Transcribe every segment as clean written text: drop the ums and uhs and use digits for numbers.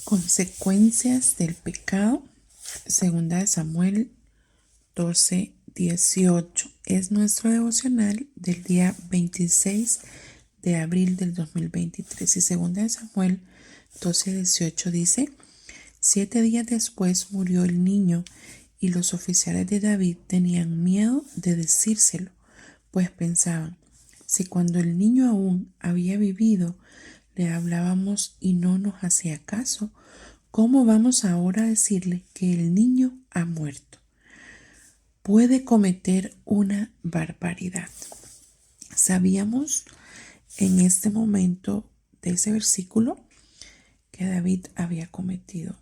Consecuencias del pecado. Segunda de Samuel 12:18 es nuestro devocional del día 26 de abril del 2023. Y segunda de Samuel 12:18 dice: 7 días después murió el niño, y los oficiales de David tenían miedo de decírselo, pues pensaban: si cuando el niño aún había vivido le hablábamos y no nos hacía caso, ¿cómo vamos ahora a decirle que el niño ha muerto? Puede cometer una barbaridad. Sabíamos en este momento de ese versículo que David había cometido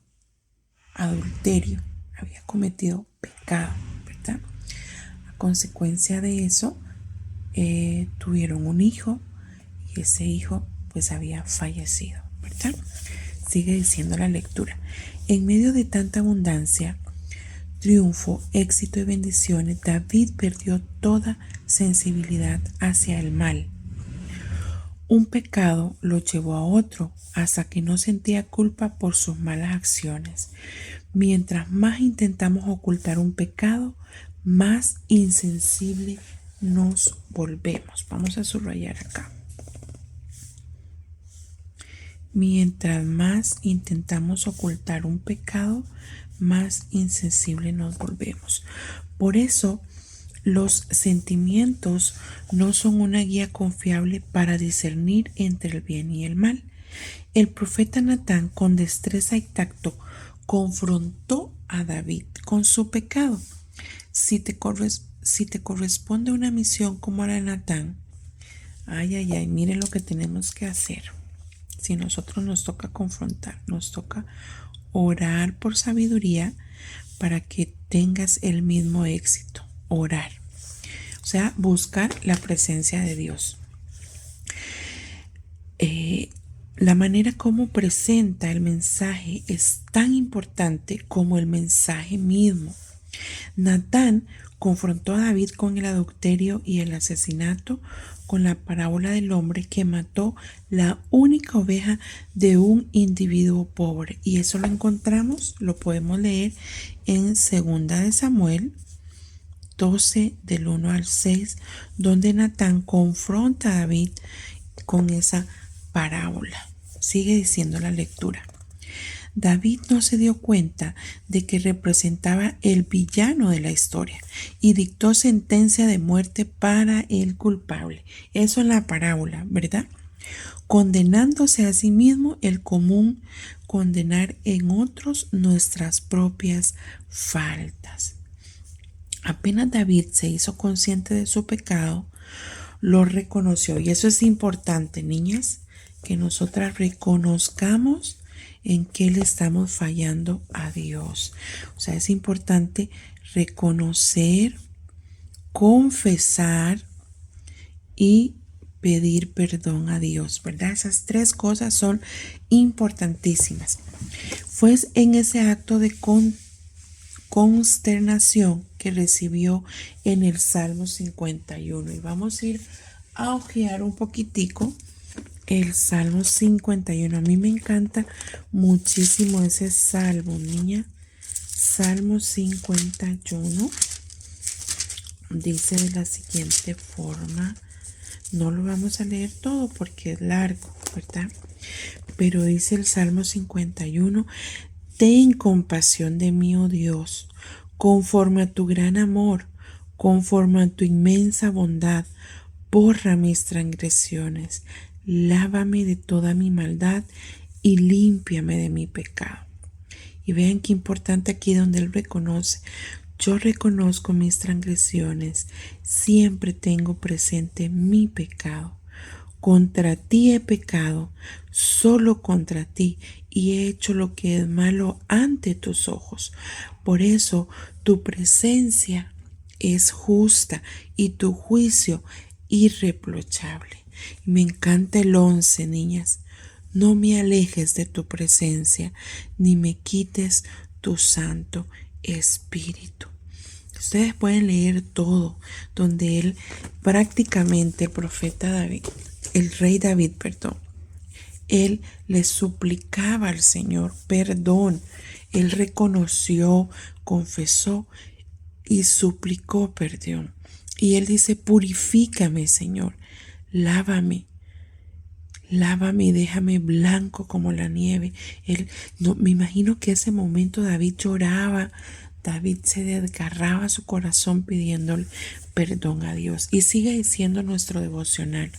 adulterio, había cometido pecado, ¿verdad? A consecuencia de eso, tuvieron un hijo, y ese hijo pues había fallecido, ¿verdad? Sigue diciendo la lectura: en medio de tanta abundancia, triunfo, éxito y bendiciones, David perdió toda sensibilidad hacia el mal. Un pecado lo llevó a otro hasta que no sentía culpa por sus malas acciones. Mientras más intentamos ocultar un pecado, más insensible nos volvemos. Vamos a subrayar acá. Mientras más intentamos ocultar un pecado, más insensible nos volvemos. Por eso, los sentimientos no son una guía confiable para discernir entre el bien y el mal. El profeta Natán, con destreza y tacto, confrontó a David con su pecado. Si te corresponde una misión como la de Natán, mire lo que tenemos que hacer. Si nosotros nos toca confrontar, nos toca orar por sabiduría para que tengas el mismo éxito. Orar. O sea, buscar la presencia de Dios. La manera como presenta el mensaje es tan importante como el mensaje mismo. Natán confrontó a David con el adulterio y el asesinato con la parábola del hombre que mató la única oveja de un individuo pobre. Y eso lo podemos leer en 2 de Samuel 12 del 1 al 6, donde Natán confronta a David con esa parábola. Sigue diciendo la lectura: David no se dio cuenta de que representaba el villano de la historia y dictó sentencia de muerte para el culpable. Eso es la parábola, ¿verdad? Condenándose a sí mismo, el común condenar en otros nuestras propias faltas. Apenas David se hizo consciente de su pecado, lo reconoció. Y eso es importante, niñas, que nosotras reconozcamos en qué le estamos fallando a Dios. O sea, es importante reconocer, confesar y pedir perdón a Dios, ¿verdad? Esas 3 cosas son importantísimas. Fue en ese acto de consternación que recibió en el Salmo 51. Y vamos a ir a hojear un poquitico el Salmo 51. A mí me encanta muchísimo ese salmo, niña. Salmo 51 dice de la siguiente forma. No lo vamos a leer todo porque es largo, ¿verdad? Pero dice el Salmo 51: ten compasión de mí, oh Dios, conforme a tu gran amor, conforme a tu inmensa bondad, borra mis transgresiones, lávame de toda mi maldad y límpiame de mi pecado. Y vean qué importante aquí donde él reconoce: yo reconozco mis transgresiones, siempre tengo presente mi pecado. Contra ti he pecado, solo contra ti, y he hecho lo que es malo ante tus ojos. Por eso tu presencia es justa y tu juicio irreprochable. Y me encanta el 11, niñas. No me alejes de tu presencia, ni me quites tu Santo Espíritu. Ustedes pueden leer todo, donde él prácticamente, el profeta David, el rey David, perdón, él le suplicaba al Señor perdón. Él reconoció, confesó y suplicó perdón. Y él dice, purifícame, Señor, lávame. Lávame y déjame blanco como la nieve. Él, no, me imagino que ese momento David lloraba, David se desgarraba su corazón pidiéndole perdón a Dios. Y sigue diciendo nuestro devocional.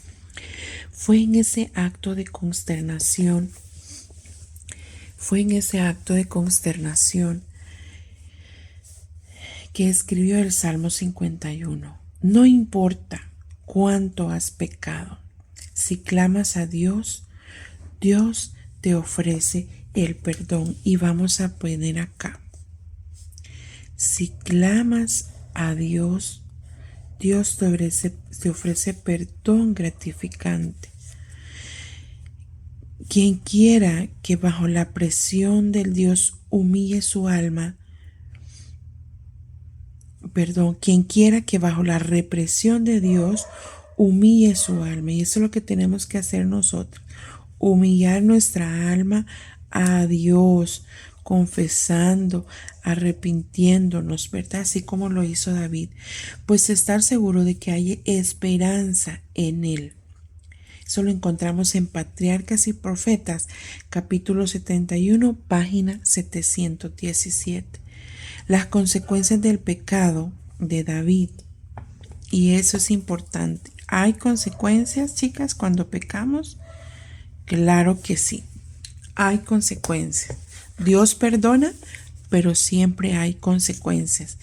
Fue en ese acto de consternación, que escribió el Salmo 51. No importa cuánto has pecado. Si clamas a Dios, Dios te ofrece el perdón. Y vamos a poner acá. Si clamas a Dios, Dios te ofrece perdón gratificante. Quien quiera que bajo la presión del Dios humille su alma, quien quiera que bajo la represión de Dios humille su alma. Y eso es lo que tenemos que hacer nosotros. Humillar nuestra alma a Dios, confesando, arrepintiéndonos, ¿verdad? Así como lo hizo David. Pues estar seguro de que hay esperanza en Él. Eso lo encontramos en Patriarcas y Profetas, capítulo 71, página 717. Las consecuencias del pecado de David. Y eso es importante. ¿Hay consecuencias, chicas, cuando pecamos? Claro que sí. Hay consecuencias. Dios perdona, pero siempre hay consecuencias.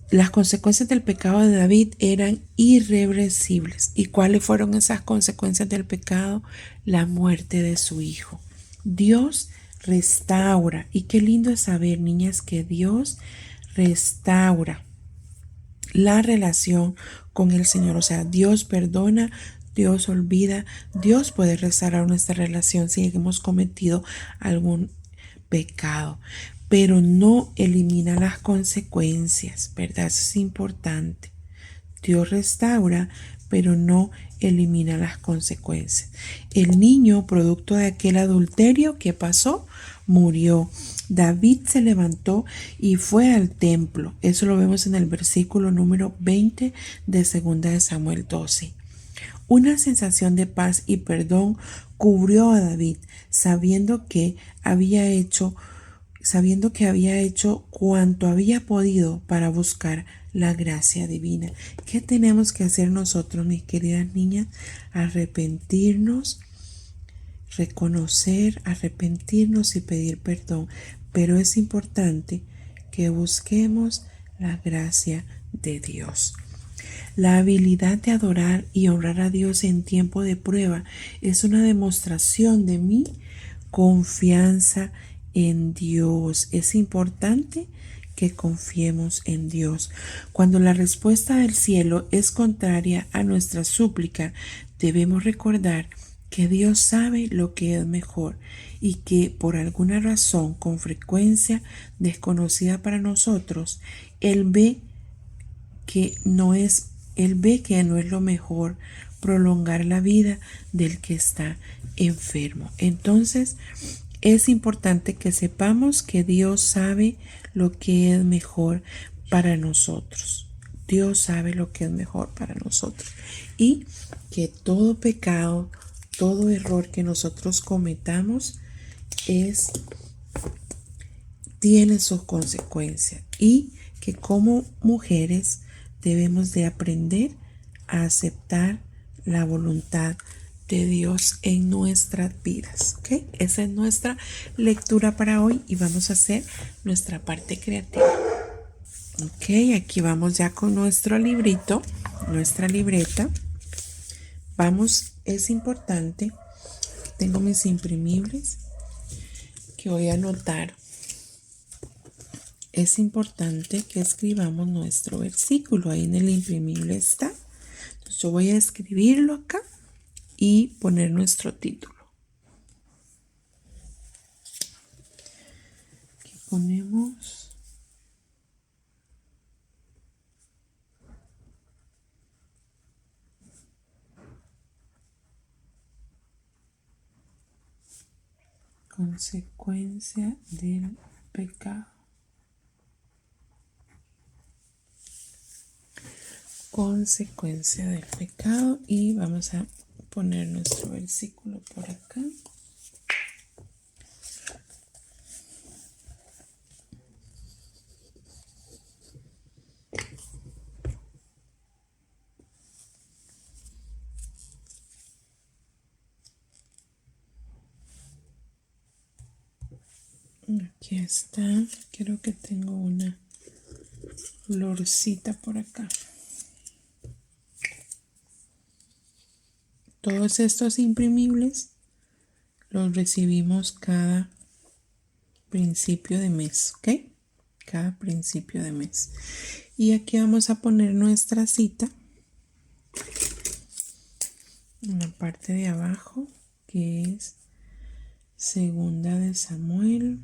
Las consecuencias del pecado de David eran irreversibles. ¿Y cuáles fueron esas consecuencias del pecado? La muerte de su hijo. Dios restaura. Y qué lindo es saber, niñas, que Dios restaura la relación con el Señor. O sea, Dios perdona, Dios olvida, Dios puede restaurar nuestra relación si hemos cometido algún pecado, pero no elimina las consecuencias, ¿verdad? Eso es importante. Dios restaura, pero no elimina las consecuencias. El niño, producto de aquel adulterio que pasó, murió. David se levantó y fue al templo. Eso lo vemos en el versículo número 20 de 2 de Samuel 12. Una sensación de paz y perdón cubrió a David, sabiendo que había hecho cuanto había podido para buscar la gracia divina. ¿Qué tenemos que hacer nosotros, mis queridas niñas? Arrepentirnos, reconocer, arrepentirnos y pedir perdón. Pero es importante que busquemos la gracia de Dios. La habilidad de adorar y honrar a Dios en tiempo de prueba es una demostración de mi confianza en Dios. Es importante que confiemos en Dios. Cuando la respuesta del cielo es contraria a nuestra súplica, debemos recordar que Dios sabe lo que es mejor y que por alguna razón con frecuencia desconocida para nosotros, Él ve que no es lo mejor prolongar la vida del que está enfermo. Entonces, es importante que sepamos que Dios sabe lo que es mejor para nosotros. Dios sabe lo que es mejor para nosotros. Y que todo pecado, todo error que nosotros cometamos tiene sus consecuencias. Y que como mujeres debemos de aprender a aceptar la voluntad de Dios en nuestras vidas. ¿Ok? Esa es nuestra lectura para hoy y vamos a hacer nuestra parte creativa. Ok, aquí vamos ya con nuestro librito, nuestra libreta. Vamos, es importante, tengo mis imprimibles que voy a anotar es importante que escribamos nuestro versículo. Ahí en el imprimible está. Entonces yo voy a escribirlo acá y poner nuestro título. Aquí ponemos consecuencia del pecado. Consecuencia del pecado, y vamos a poner nuestro versículo por acá. Aquí está. Creo que tengo una florcita por acá. Todos estos imprimibles los recibimos cada principio de mes, ¿ok? Cada principio de mes. Y aquí vamos a poner nuestra cita en la parte de abajo, que es Segunda de Samuel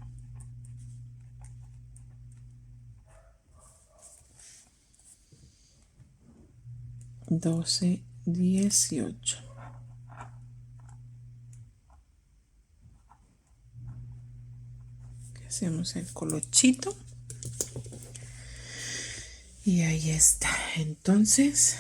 12:18. Hacemos el colochito y ahí está. Entonces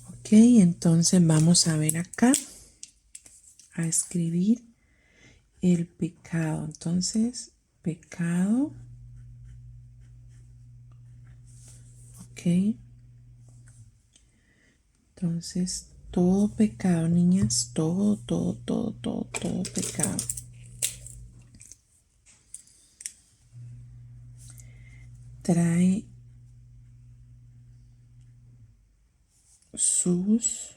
ok, entonces vamos a ver acá a escribir el pecado. Entonces pecado, ok. Entonces todo pecado, niñas, todo pecado trae sus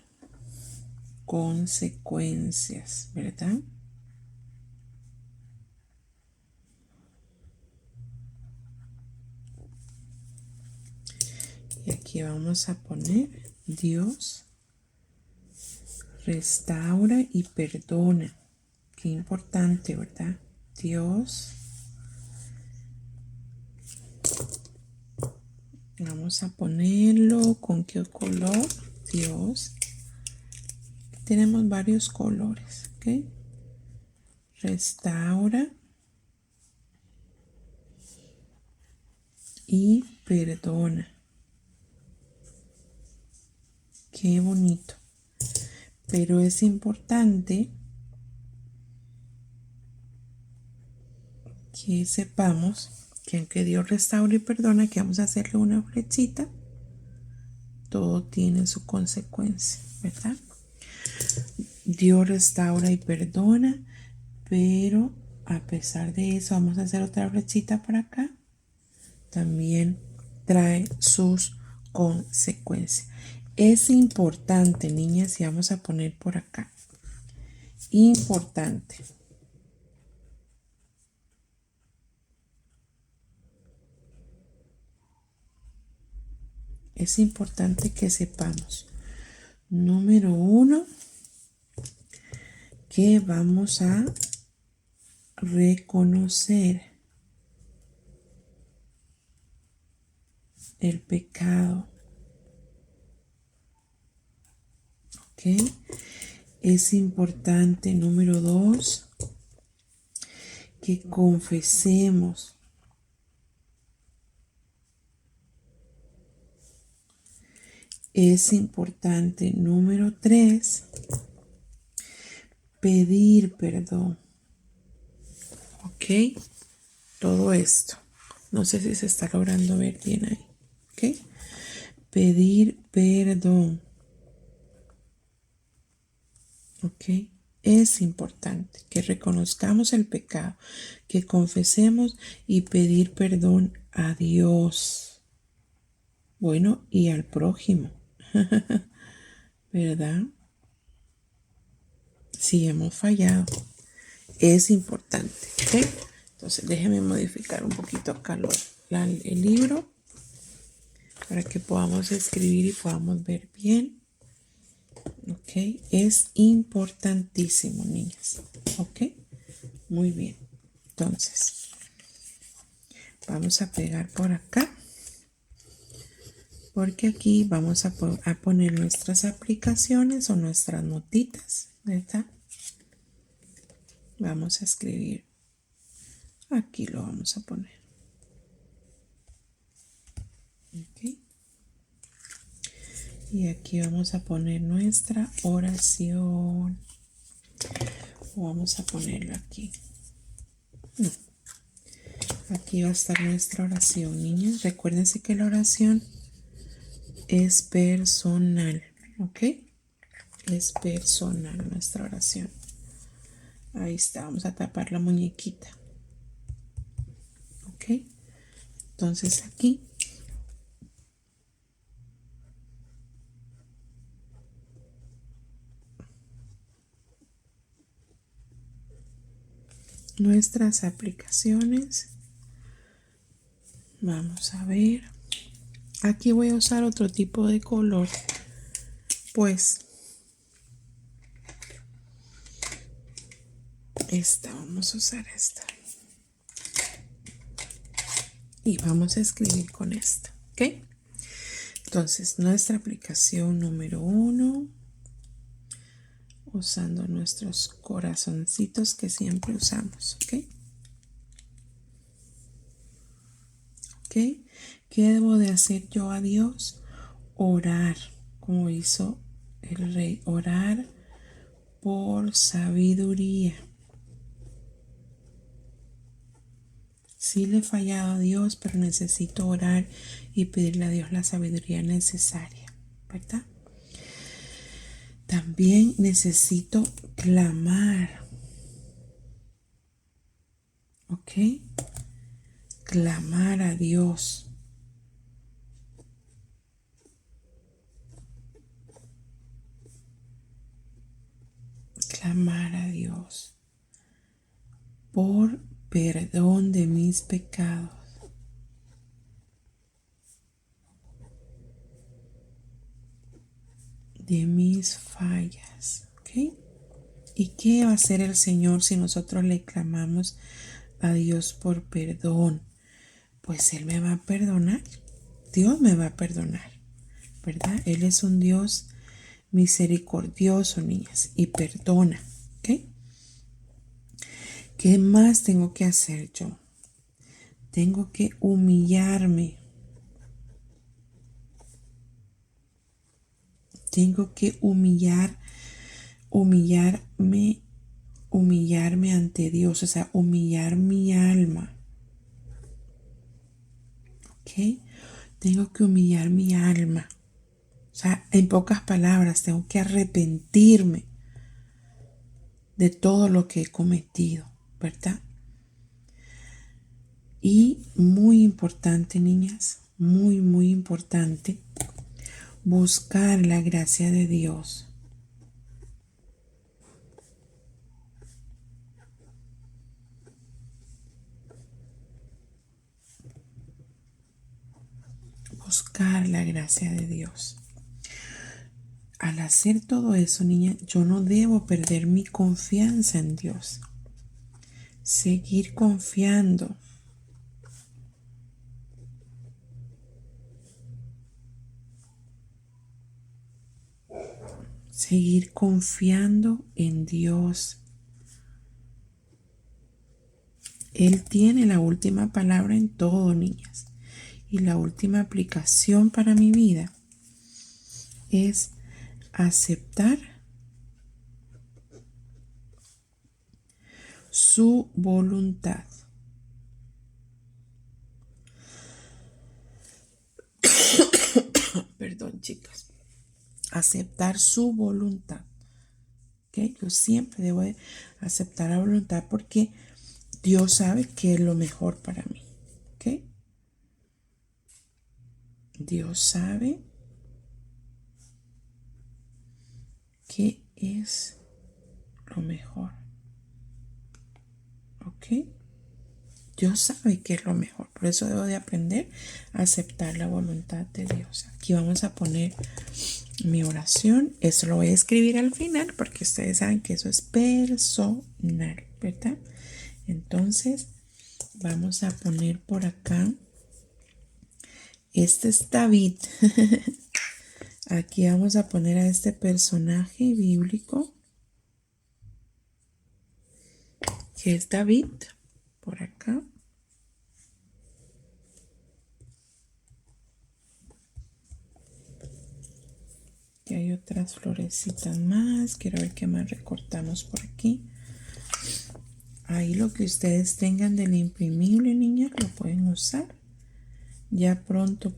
consecuencias, ¿verdad? Y aquí vamos a poner Dios restaura y perdona. Qué importante, ¿verdad? Dios. Vamos a ponerlo con qué color. Dios. Tenemos varios colores, ¿ok? Restaura y perdona. Qué bonito. Pero es importante que sepamos que aunque Dios restaura y perdona, que vamos a hacerle una flechita, todo tiene su consecuencia, ¿verdad? Dios restaura y perdona, pero a pesar de eso, vamos a hacer otra flechita por acá. También trae sus consecuencias. Es importante, niñas, y vamos a poner por acá. Importante. Es importante que sepamos. Número 1, que vamos a reconocer el pecado. ¿Ok? Es importante, número 2, que confesemos. Es importante, número 3, pedir perdón. ¿Ok? Todo esto. No sé si se está logrando ver bien ahí. ¿Ok? Pedir perdón. ¿Ok? Es importante que reconozcamos el pecado, que confesemos y pedir perdón a Dios. Bueno, y al prójimo. ¿Verdad? si hemos fallado. Es importante, ¿ok? Entonces déjeme modificar un poquito acá el libro para que podamos escribir y podamos ver bien. Ok, es importantísimo, niñas. Ok, muy bien. Entonces, vamos a pegar por acá. Porque aquí vamos a poner nuestras aplicaciones o nuestras notitas, ¿verdad? Vamos a escribir. Aquí lo vamos a poner. Ok. Y aquí vamos a poner nuestra oración. O vamos a ponerla aquí. No. Aquí va a estar nuestra oración, niñas. Recuérdense que la oración es personal, ¿ok? Es personal nuestra oración. Ahí está, vamos a tapar la muñequita. ¿Ok? Entonces aquí nuestras aplicaciones. Vamos a ver. Aquí voy a usar otro tipo de color. Pues esta, vamos a usar esta. Y vamos a escribir con esta. ¿Ok? Entonces, nuestra aplicación número 1. Usando nuestros corazoncitos que siempre usamos. ¿Ok? ¿Ok? ¿Qué debo de hacer yo a Dios? Orar, como hizo el rey. Orar por sabiduría. Sí le he fallado a Dios, pero necesito orar y pedirle a Dios la sabiduría necesaria, ¿verdad? También necesito clamar, ¿ok? Clamar a Dios. Clamar a Dios por perdón de mis pecados, de mis fallas, ¿ok? ¿Y qué va a hacer el Señor si nosotros le clamamos a Dios por perdón? Pues Él me va a perdonar. Dios me va a perdonar, ¿verdad? Él es un Dios misericordioso, niñas, y perdona, ¿ok? ¿Qué más tengo que hacer yo? Tengo que humillarme. Tengo que humillarme ante Dios, o sea, humillar mi alma, ¿ok? Tengo que humillar mi alma. O sea, en pocas palabras, tengo que arrepentirme de todo lo que he cometido, ¿verdad? Y muy importante, niñas, muy, muy importante, buscar la gracia de Dios. Buscar la gracia de Dios. Al hacer todo eso, niña, yo no debo perder mi confianza en Dios. Seguir confiando. Seguir confiando en Dios. Él tiene la última palabra en todo, niñas. Y la última aplicación para mi vida es aceptar su voluntad. Perdón, chicas. Aceptar su voluntad. ¿Okay? Yo siempre debo de aceptar la voluntad porque Dios sabe qué es lo mejor para mí. ¿Okay? Dios sabe qué es lo mejor. ¿Ok? Dios sabe que es lo mejor. Por eso debo de aprender a aceptar la voluntad de Dios. Aquí vamos a poner mi oración. Eso lo voy a escribir al final porque ustedes saben que eso es personal, ¿verdad? Entonces, vamos a poner por acá. Este es David. Aquí vamos a poner a este personaje bíblico, que es David, por acá. Y hay otras florecitas más. Quiero ver qué más recortamos por aquí. Ahí lo que ustedes tengan del imprimible, niñas, lo pueden usar. Ya pronto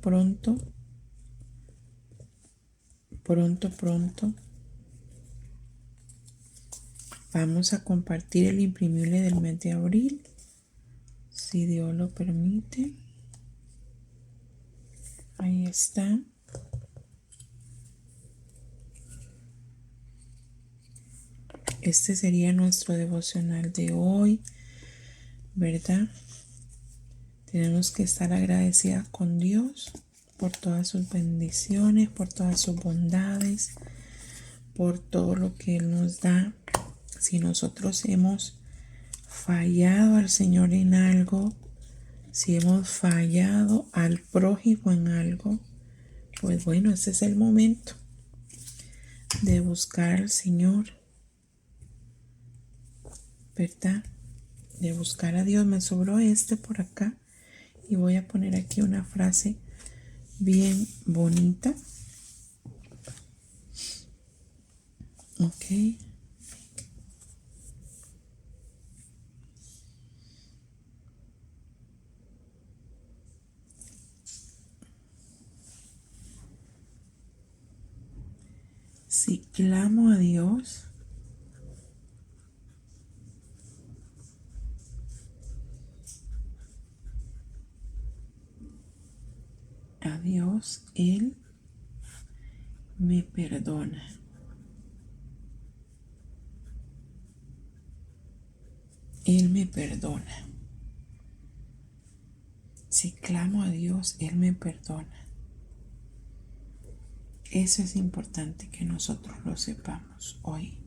vamos a compartir el imprimible del mes de abril, si Dios lo permite. Ahí está. Este sería nuestro devocional de hoy, ¿verdad? Tenemos que estar agradecidas con Dios por todas sus bendiciones, por todas sus bondades, por todo lo que Él nos da. Si nosotros hemos fallado al Señor en algo, si hemos fallado al prójimo en algo, pues bueno, ese es el momento de buscar al Señor, ¿verdad? De buscar a Dios. Me sobró este por acá y voy a poner aquí una frase bien bonita. Ok. Si clamo a Dios, Él me perdona. Él me perdona. Si clamo a Dios, Él me perdona. Eso es importante que nosotros lo sepamos hoy.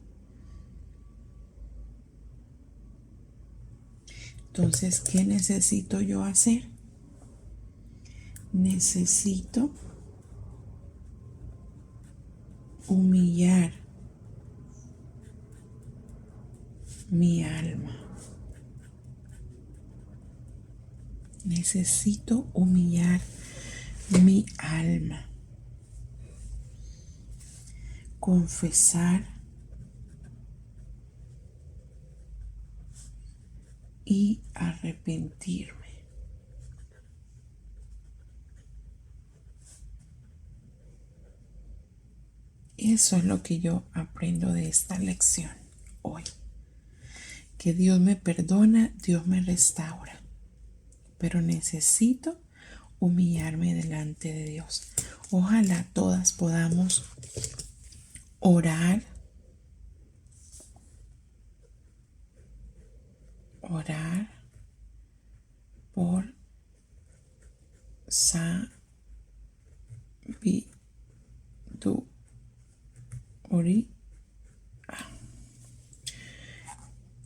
Entonces, ¿qué necesito yo hacer? Necesito humillar mi alma. Necesito humillar mi alma. Confesar y arrepentirme. Eso es lo que yo aprendo de esta lección hoy. Que Dios me perdona, Dios me restaura. Pero necesito humillarme delante de Dios. Ojalá todas podamos orar por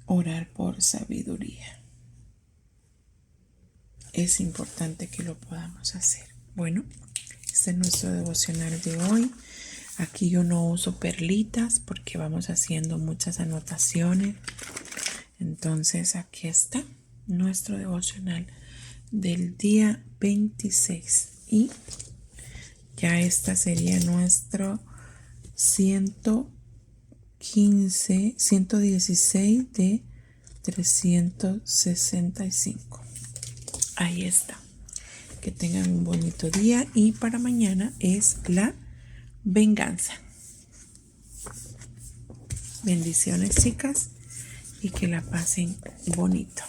orar por sabiduría. Es importante que lo podamos hacer. Bueno, este es nuestro devocional de hoy. Aquí yo no uso perlitas porque vamos haciendo muchas anotaciones. Entonces aquí está nuestro devocional del día 26 y ya esta sería nuestro 116 de 365. Ahí está. Que tengan un bonito día y para mañana es la venganza. Bendiciones, chicas, y que la pasen bonito.